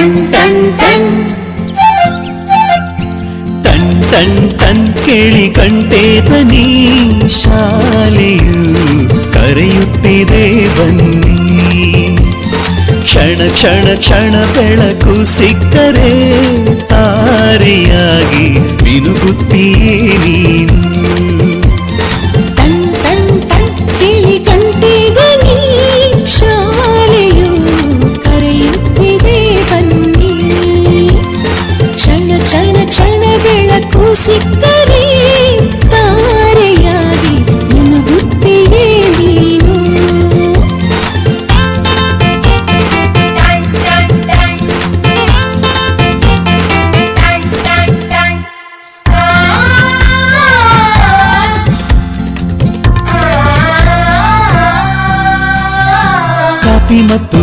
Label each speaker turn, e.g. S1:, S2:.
S1: ton ton ton ton ton ton ಕೇಳಿ ಕಂಠೆ ಧ್ವನಿ ಶಾಲೆಯು ಕರೆಯುತ್ತಿದೆ ಬನ್ನಿ ಕ್ಷಣ ಕ್ಷಣ ಕ್ಷಣ ಬೆಳಕು ಸಿಕ್ಕರೆ ತಾರೆಯಾಗಿ ಮಿನುಗುತ್ತೀಯೇ ನೀನು
S2: ಟನ್ ಟನ್ ಟನ್ ಕೇಳಿ ಕಂಠೆ ಧ್ವನಿ ಶಾಲೆಯು ಕರೆಯುತ್ತಿದೆ ಬನ್ನಿ ಕ್ಷಣ ಕ್ಷಣ ಕ್ಷಣ ಬೆಳಕು ಸಿಕ್ಕರೆ ತಾರೆಯಾಗಿ ಮಿನುಗುತ್ತೀಯೇ ನೀನು
S1: ಕಾಪಿ ಮತ್ತು